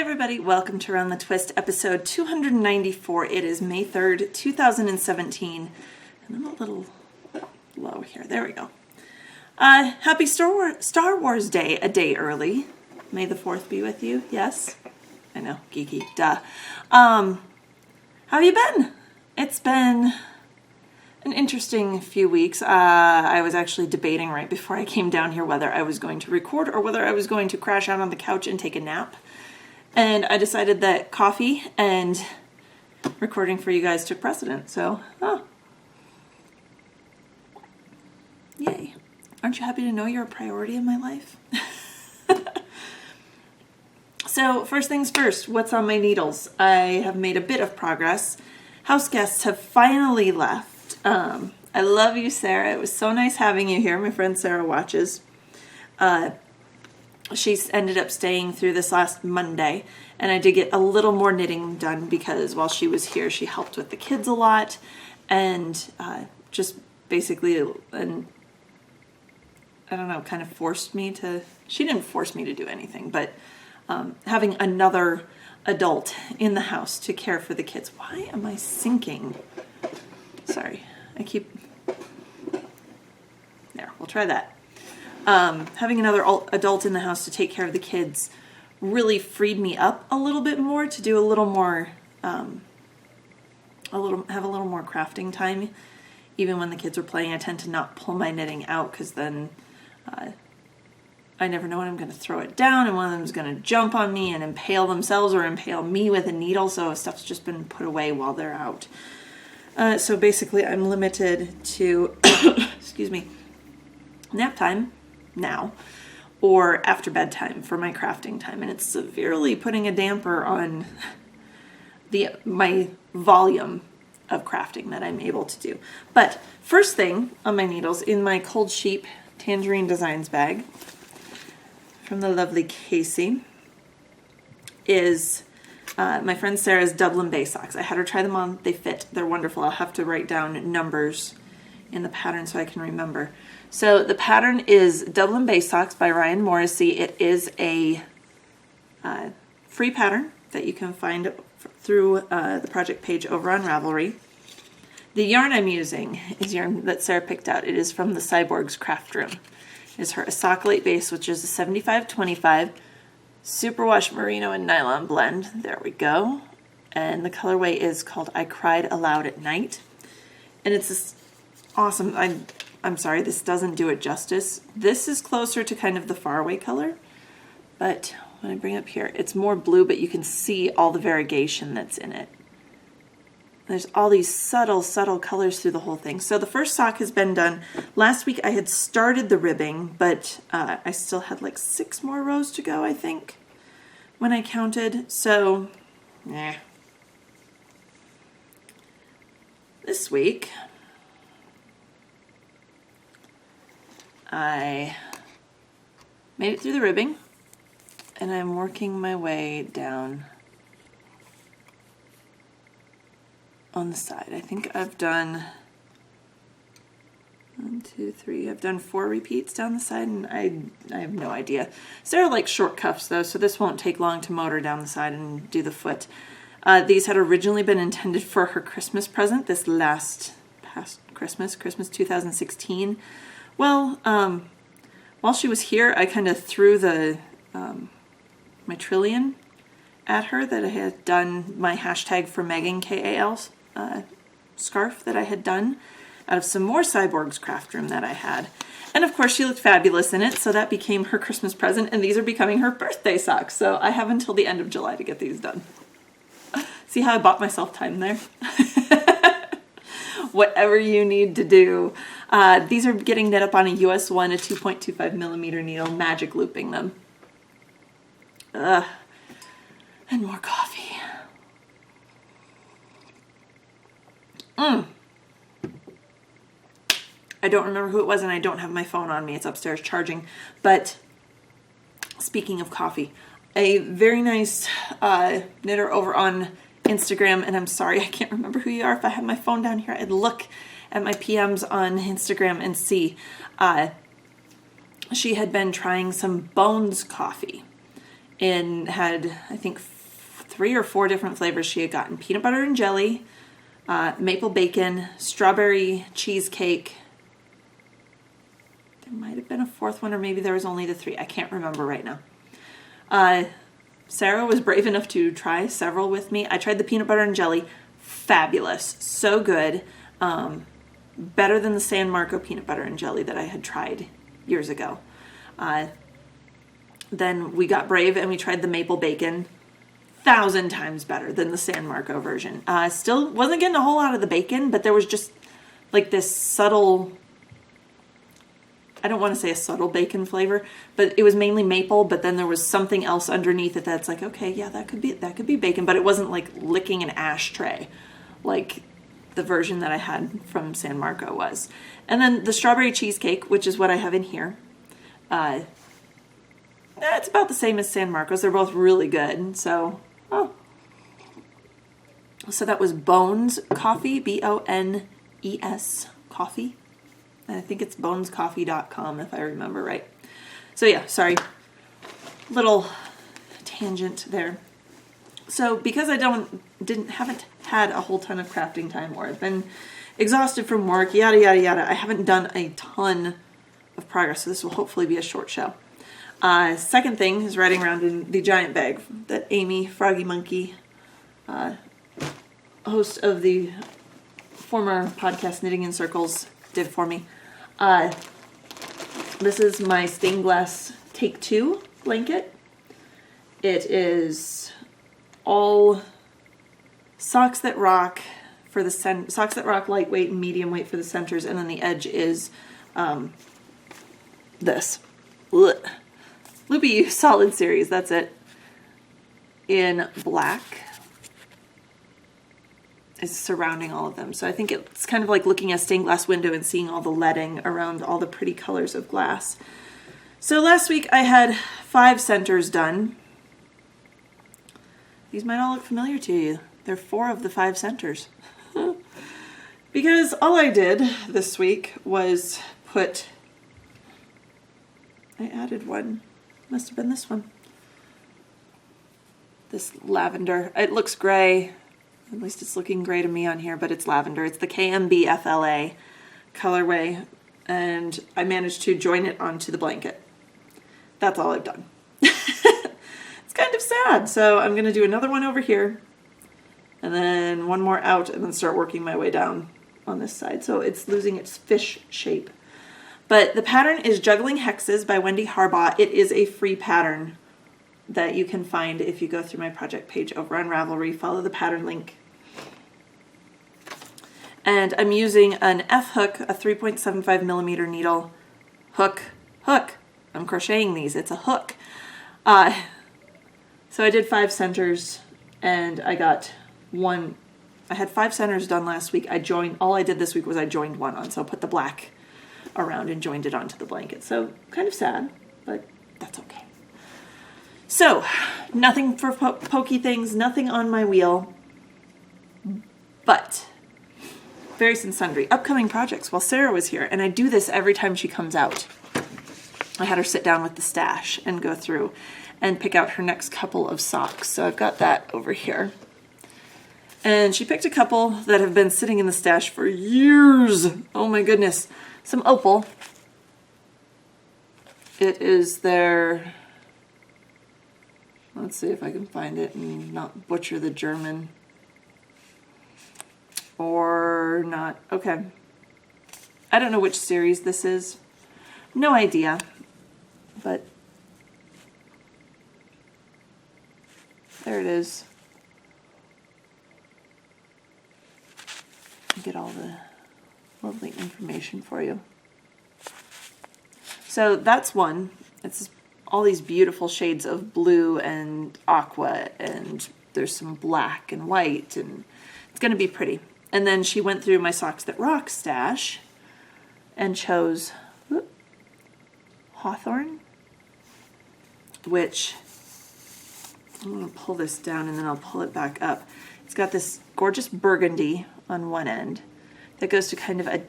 everybody, welcome to Around the Twist, episode 294. It is May 3rd, 2017, and I'm a little low here. There we go. Happy Star Wars Day, a day early. May the 4th be with you, yes? I know, geeky, duh. How have you been? It's been an interesting few weeks. I was actually debating right before I came down here whether I was going to record or whether I was going to crash out on the couch and take a nap. And I decided that coffee and recording for you guys took precedent. So, yay. Aren't you happy to know you're a priority in my life? So, first things first, what's on my needles? I have made a bit of progress. House guests have finally left. I love you, Sarah. It was so nice having you here. My friend Sarah watches. She ended up staying through this last Monday, and I did get a little more knitting done because while she was here, she helped with the kids a lot, and just basically, and I don't know, kind of forced me to, she didn't force me to do anything, but having another adult in the house to care for the kids. Why am I sinking? Sorry, there, we'll try that. Having another adult in the house to take care of the kids really freed me up a little bit more to do a little more, have a little more crafting time. Even when the kids are playing, I tend to not pull my knitting out because then I never know when I'm going to throw it down and one of them is going to jump on me and impale themselves or impale me with a needle. So stuff's just been put away while they're out. So basically I'm limited to, excuse me, nap time now or after bedtime for my crafting time, and it's severely putting a damper on my volume of crafting that I'm able to do. But first thing on my needles in my Cold Sheep Tangerine Designs bag from the lovely Casey is my friend Sarah's Dublin Bay socks. I had her try them on. They fit. They're wonderful. I'll have to write down numbers in the pattern so I can remember. So the pattern is Dublin Bay Socks by Ryan Morrissey. It is a free pattern that you can find through the project page over on Ravelry. The yarn I'm using is yarn that Sarah picked out. It is from the Cyborgs Craft Room. It is her Asakulate base, which is a 75-25 superwash merino and nylon blend. There we go. And the colorway is called I Cried Aloud at Night. And it's this awesome, I'm sorry, this doesn't do it justice. This is closer to kind of the faraway color, but when I bring it up here, it's more blue, but you can see all the variegation that's in it. There's all these subtle colors through the whole thing. So the first sock has been done. Last week I had started the ribbing, but I still had like 6 more rows to go, I think, when I counted. So, This week, I made it through the ribbing, and I'm working my way down on the side. I think I've done 1, 2, 3. I've done 4 repeats down the side, and I have no idea. Sarah likes short cuffs though, so this won't take long to motor down the side and do the foot. These had originally been intended for her Christmas present this past Christmas 2016. Well, while she was here, I kind of threw the my trillion at her that I had done, my hashtag for Megan KAL scarf that I had done out of some more Cyborgs Craft Room that I had. And of course she looked fabulous in it, so that became her Christmas present, and these are becoming her birthday socks. So I have until the end of July to get these done. See how I bought myself time there? Whatever you need to do. These are getting knit up on a US 1, a 2.25 millimeter needle, magic looping them. And more coffee. I don't remember who it was, and I don't have my phone on me. It's upstairs charging. But speaking of coffee, a very nice knitter over on Instagram, and I'm sorry, I can't remember who you are. If I had my phone down here, I'd look at my PMs on Instagram and see. She had been trying some Bones coffee and had, I think, 3 or 4 different flavors she had gotten. Peanut butter and jelly, maple bacon, strawberry cheesecake. There might have been a 4th one, or maybe there was only the 3. I can't remember right now. Sarah was brave enough to try several with me. I tried the peanut butter and jelly. Fabulous. So good. Better than the San Marco peanut butter and jelly that I had tried years ago. Then we got brave and we tried the maple bacon. 1,000 times better than the San Marco version. Still wasn't getting a whole lot of the bacon, but there was just like this subtle, I don't want to say a subtle bacon flavor, but it was mainly maple, but then there was something else underneath it that's like, okay, yeah, that could be bacon, but it wasn't like licking an ashtray like the version that I had from San Marco was. And then the strawberry cheesecake, which is what I have in here. It's about the same as San Marco's. They're both really good. So that was Bones Coffee, Bones Coffee. And I think it's bonescoffee.com if I remember right. So yeah, sorry. Little tangent there. So because I haven't had a whole ton of crafting time, or I've been exhausted from work, yada yada yada, I haven't done a ton of progress. So this will hopefully be a short show. Second thing is riding around in the giant bag that Amy Froggy Monkey, host of the former podcast Knitting in Circles, did for me. This is my stained glass Take 2 blanket. It is all socks that rock for the socks that rock, lightweight and medium weight for the centers, and then the edge is this. Ugh. Loopy Solid Series, that's it. In black is surrounding all of them. So I think it's kind of like looking at a stained glass window and seeing all the leading around all the pretty colors of glass. So last week I had 5 centers done. These might all look familiar to you. They're 4 of the 5 centers. Because all I did this week was I added one. Must have been this one. This lavender. It looks gray. At least it's looking gray to me on here, but it's lavender. It's the KMB FLA colorway, and I managed to join it onto the blanket. That's all I've done. It's kind of sad. So I'm going to do another one over here, and then one more out, and then start working my way down on this side. So it's losing its fish shape. But the pattern is Juggling Hexes by Wendy Harbaugh. It is a free pattern that you can find if you go through my project page over on Ravelry. Follow the pattern link. And I'm using an F hook, a 3.75 millimeter needle hook. I'm crocheting these. It's a hook. So I did 5 centers, and I got one. I had 5 centers done last week. All I did this week was I joined one on. So I put the black around and joined it onto the blanket. So kind of sad, but that's okay. So nothing for pokey things, nothing on my wheel, but various and sundry upcoming projects while Sarah was here. And I do this every time she comes out. I had her sit down with the stash and go through and pick out her next couple of socks. So I've got that over here. And she picked a couple that have been sitting in the stash for years. Oh my goodness. Some opal. It is their, let's see if I can find it and not butcher the German. Or not. Okay. I don't know which series this is. No idea. But there it is. Get all the lovely information for you. So that's one. It's all these beautiful shades of blue and aqua, and there's some black and white, and it's going to be pretty. And then she went through my Socks That Rock stash and chose Hawthorne, which I'm going to pull this down and then I'll pull it back up. It's got this gorgeous burgundy on one end that goes to kind of a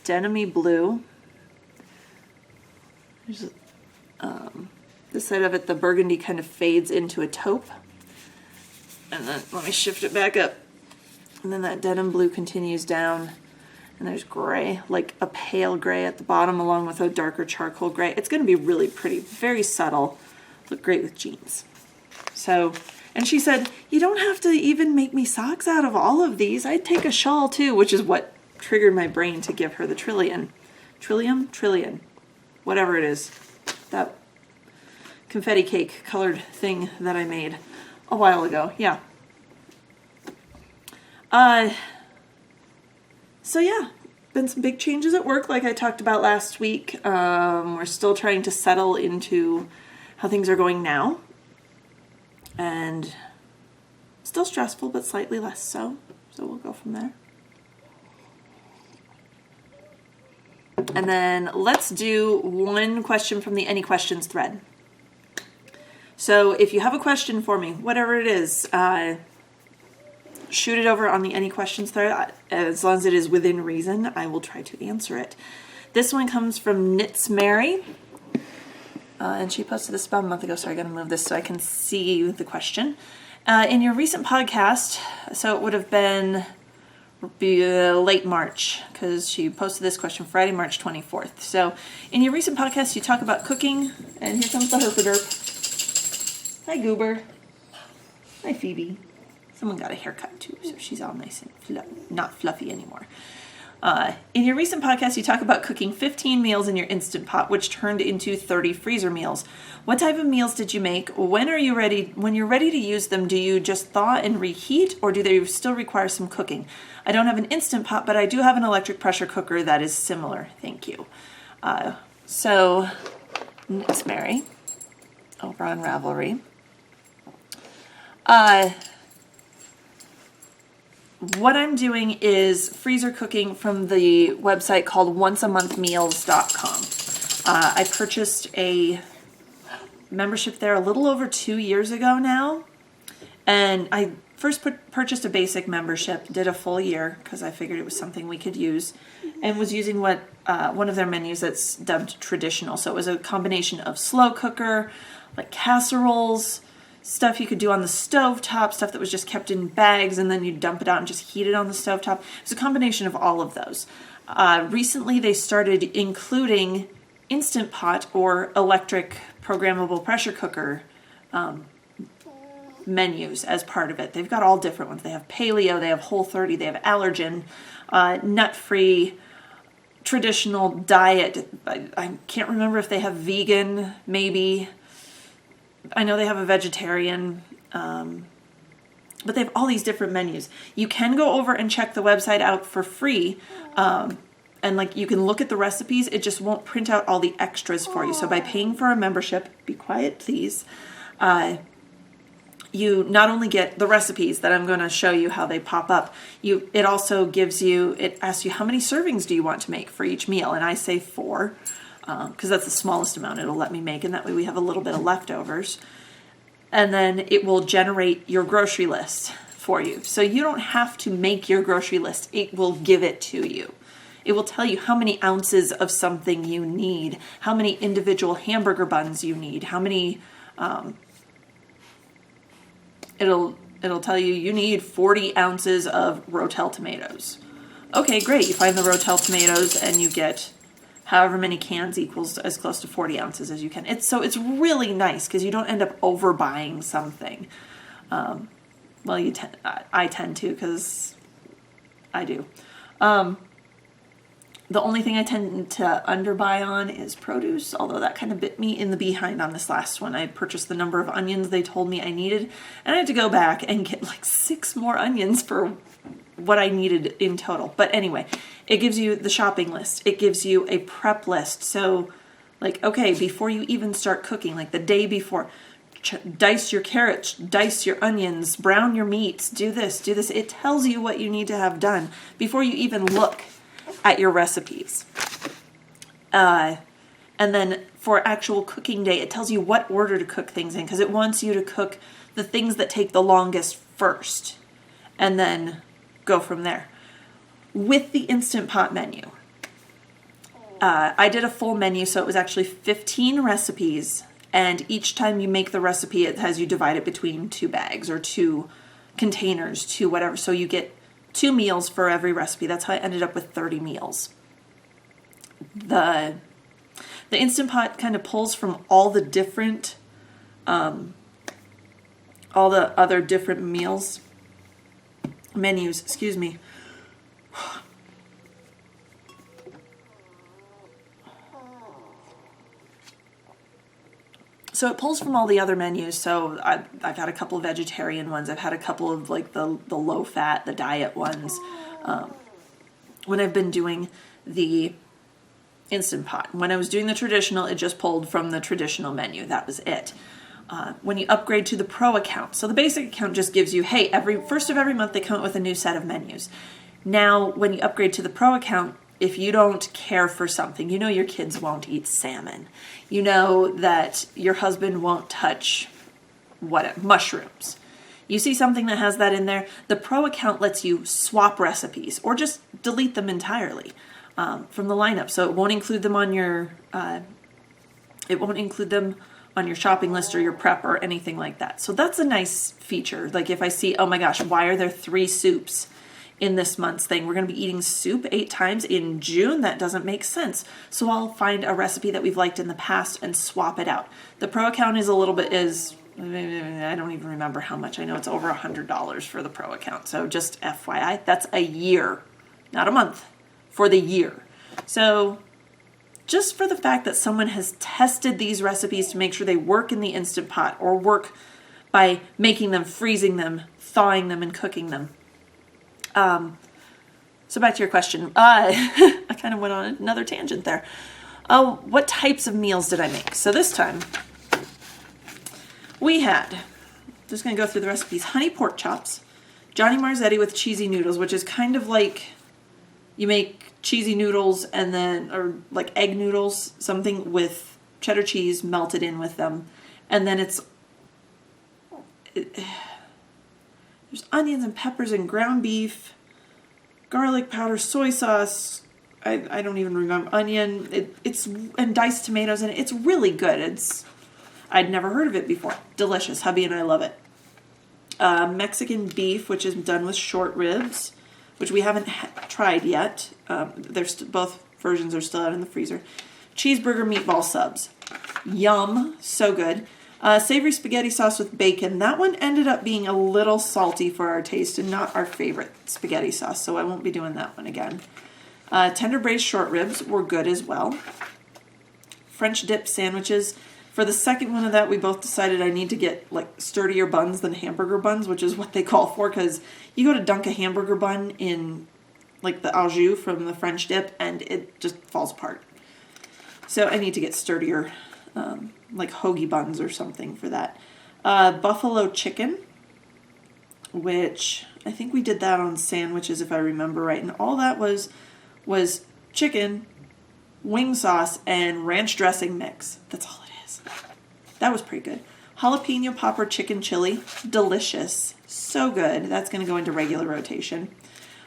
denim-y blue. There's this side of it, the burgundy kind of fades into a taupe. And then let me shift it back up. And then that denim blue continues down. And there's gray, like a pale gray at the bottom along with a darker charcoal gray. It's going to be really pretty, very subtle. Look great with jeans. So, and she said, you don't have to even make me socks out of all of these. I'd take a shawl too, which is what triggered my brain to give her the Trillium, whatever it is. That confetti cake colored thing that I made a while ago. Yeah. So yeah, been some big changes at work like I talked about last week. We're still trying to settle into how things are going now. And still stressful, but slightly less so. So we'll go from there. And then let's do one question from the Any Questions thread. So if you have a question for me, whatever it is, shoot it over on the Any Questions thread. As long as it is within reason, I will try to answer it. This one comes from Knits Mary. And she posted this about a month ago, so I gotta move this so I can see the question. In your recent podcast, so it would have been late March, because she posted this question Friday, March 24th. So in your recent podcast, you talk about cooking, and here comes the herpaderp. Hi, Goober. Hi, Phoebe. Someone got a haircut too, so she's all nice and not fluffy anymore. In your recent podcast, you talk about cooking 15 meals in your Instant Pot, which turned into 30 freezer meals. What type of meals did you make? When you're ready to use them, do you just thaw and reheat, or do they still require some cooking? I don't have an Instant Pot, but I do have an electric pressure cooker that is similar. Thank you. So, it's Mary over on Ravelry. What I'm doing is freezer cooking from the website called onceamonthmeals.com. I purchased a membership there a little over 2 years ago now. And I first purchased a basic membership, did a full year because I figured it was something we could use, and was using one of their menus that's dubbed traditional. So it was a combination of slow cooker, like casseroles, stuff you could do on the stovetop, stuff that was just kept in bags and then you dump it out and just heat it on the stovetop. It was a combination of all of those. Recently they started including Instant Pot or electric programmable pressure cooker menus as part of it. They've got all different ones. They have paleo, they have Whole30, they have allergen, nut-free, traditional diet. I can't remember if they have vegan, maybe. I know they have a vegetarian, but they have all these different menus. You can go over and check the website out for free, and like you can look at the recipes. It just won't print out all the extras for you. So by paying for a membership, be quiet please, you not only get the recipes that I'm going to show you how they pop up, it also gives you, it asks you how many servings do you want to make for each meal, and I say 4. Because that's the smallest amount it'll let me make, and that way we have a little bit of leftovers. And then it will generate your grocery list for you. So you don't have to make your grocery list. It will give it to you. It will tell you how many ounces of something you need, how many individual hamburger buns you need, how many, it'll tell you need 40 ounces of Rotel tomatoes. Okay, great. You find the Rotel tomatoes and you get however many cans equals as close to 40 ounces as you can. It's really nice because you don't end up overbuying something. Well, I tend to because I do. The only thing I tend to underbuy on is produce, although that kind of bit me in the behind on this last one. I purchased the number of onions they told me I needed, and I had to go back and get like 6 more onions for what I needed in total. But anyway, it gives you the shopping list. It gives you a prep list. So like, okay, before you even start cooking, like the day before, dice your carrots, dice your onions, brown your meats, do this, do this. It tells you what you need to have done before you even look at your recipes. And then for actual cooking day, it tells you what order to cook things in because it wants you to cook the things that take the longest first and then go from there. With the Instant Pot menu, I did a full menu, so it was actually 15 recipes, and each time you make the recipe, it has you divide it between 2 bags or 2 containers to whatever. So you get 2 meals for every recipe. That's how I ended up with 30 meals. The Instant Pot kind of pulls from all the different, all the other different menus, excuse me. So it pulls from all the other menus. So I've had a couple of vegetarian ones. I've had a couple of like the low fat, the diet ones. When I've been doing the Instant Pot. When I was doing the traditional, it just pulled from the traditional menu. That was it. When you upgrade to the Pro account, so the basic account just gives you, hey, first of every month they come out with a new set of menus. Now, when you upgrade to the Pro account, if you don't care for something, you know your kids won't eat salmon. You know that your husband won't touch mushrooms. You see something that has that in there, the Pro account lets you swap recipes or just delete them entirely from the lineup. So it won't include them on your shopping list or your prep or anything like that. So that's a nice feature. Like if I see, oh my gosh, why are there 3 soups in this month's thing? We're going to be eating soup 8 times in June. That doesn't make sense. So I'll find a recipe that we've liked in the past and swap it out. The Pro account is I don't even remember how much. I know it's over $100 for the Pro account. So just FYI, that's a year, not a month, for the year. So just for the fact that someone has tested these recipes to make sure they work in the Instant Pot or work by making them, freezing them, thawing them, and cooking them. So back to your question. I kind of went on another tangent there. What types of meals did I make? So this time we had, just going to go through the recipes, honey pork chops, Johnny Marzetti with cheesy noodles, which is kind of like you make cheesy noodles or like egg noodles, something with cheddar cheese melted in with them. And then there's onions and peppers and ground beef, garlic powder, soy sauce. I don't even remember, onion. And diced tomatoes in it. It's really good. I'd never heard of it before. Delicious. Hubby and I love it. Mexican beef, which is done with short ribs, which we haven't tried yet. Both versions are still out in the freezer. Cheeseburger meatball subs. Yum. So good. Savory spaghetti sauce with bacon. That one ended up being a little salty for our taste and not our favorite spaghetti sauce, so I won't be doing that one again. Tender braised short ribs were good as well. French dip sandwiches. For the second one of that, we both decided I need to get like sturdier buns than hamburger buns, which is what they call for, because you go to dunk a hamburger bun in like the au jus from the French dip and it just falls apart. So I need to get sturdier like hoagie buns or something for that. Buffalo chicken, which I think we did that on sandwiches if I remember right. And all that was chicken, wing sauce, and ranch dressing mix. That's all it is. That was pretty good. Jalapeno popper chicken chili. Delicious. So good. That's going to go into regular rotation.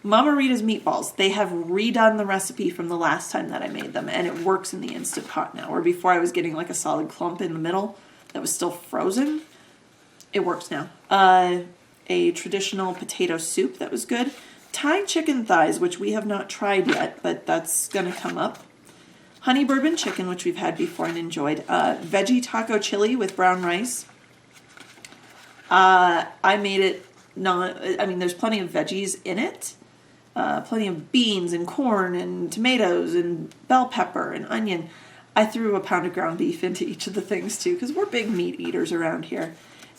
Mama Rita's meatballs. They have redone the recipe from the last time that I made them, and it works in the Instant Pot now. Where before I was getting like a solid clump in the middle that was still frozen. It works now. A traditional potato soup that was good. Thai chicken thighs, which we have not tried yet, but that's going to come up. Honey bourbon chicken, which we've had before and enjoyed. Veggie taco chili with brown rice. I made it there's plenty of veggies in it. Plenty of beans and corn and tomatoes and bell pepper and onion. I threw a pound of ground beef into each of the things too, because we're big meat eaters around here.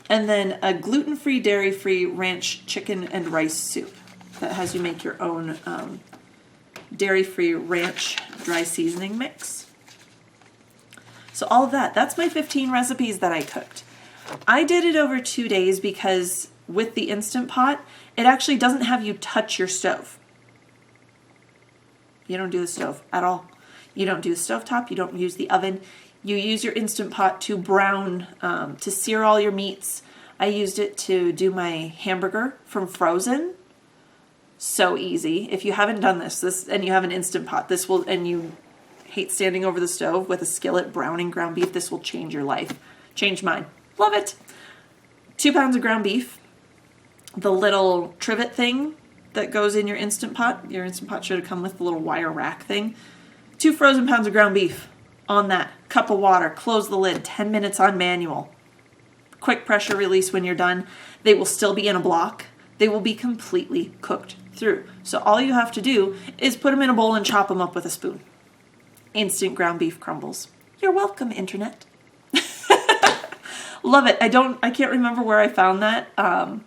And then a gluten-free, dairy-free ranch chicken and rice soup that has you make your own dairy-free ranch dry seasoning mix. So all of that's my 15 recipes that I cooked. I did it over 2 days because with the Instant Pot, it actually doesn't have you touch your stove. You don't do the stove at all. You don't do the stovetop. You don't use the oven. You use your Instant Pot to brown, to sear all your meats. I used it to do my hamburger from Frozen. So easy. If you haven't done this and you have an Instant Pot, and you hate standing over the stove with a skillet browning ground beef, this will change your life. Change mine. Love it. 2 pounds of ground beef. the little trivet thing that goes in your Instant Pot. Your Instant Pot should have come with the little wire rack thing. 2 frozen pounds of ground beef on that. Cup of water. Close the lid. 10 minutes on manual. Quick pressure release when you're done. They will still be in a block. They will be completely cooked through. So all you have to do is put them in a bowl and chop them up with a spoon. Instant ground beef crumbles. You're welcome, internet. Love it. I can't remember where I found that. I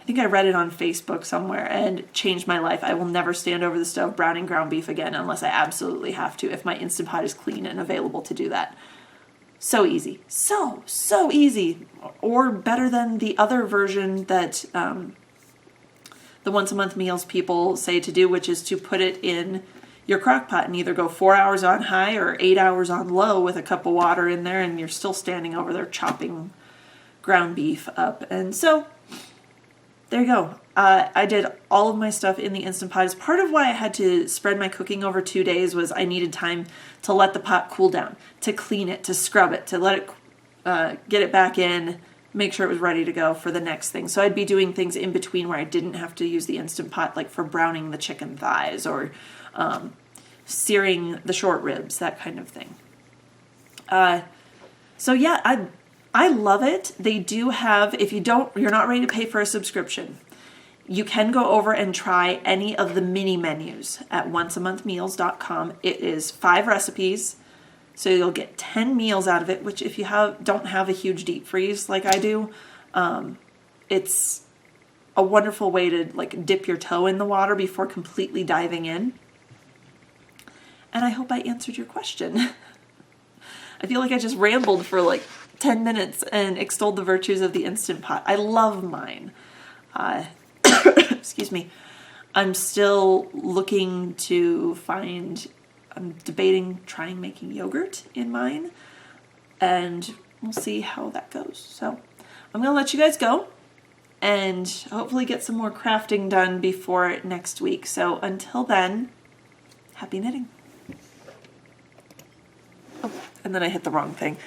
think I read it on Facebook somewhere and changed my life. I will never stand over the stove browning ground beef again unless I absolutely have to, if my Instant Pot is clean and available to do that. So easy. So easy. Or better than the other version that the once a month meals people say to do, which is to put it in your crock pot and either go 4 hours on high or 8 hours on low with a cup of water in there, and you're still standing over there chopping ground beef up. And so there you go. I did all of my stuff in the Instant Pot. As part of why I had to spread my cooking over 2 days was I needed time to let the pot cool down, to clean it, to scrub it, to let it get it back in, make sure it was ready to go for the next thing. So I'd be doing things in between where I didn't have to use the Instant Pot, like for browning the chicken thighs or searing the short ribs, that kind of thing. So yeah, I love it. They do have, if you're not ready to pay for a subscription, you can go over and try any of the mini menus at onceamonthmeals.com. It is 5 recipes, so you'll get 10 meals out of it, which if you don't have a huge deep freeze like I do, it's a wonderful way to like dip your toe in the water before completely diving in. And I hope I answered your question. I feel like I just rambled for like 10 minutes and extolled the virtues of the Instant Pot. I love mine. Excuse me. I'm still looking to I'm debating trying making yogurt in mine, and we'll see how that goes. So I'm going to let you guys go and hopefully get some more crafting done before next week. So until then, happy knitting. Oh, and then I hit the wrong thing.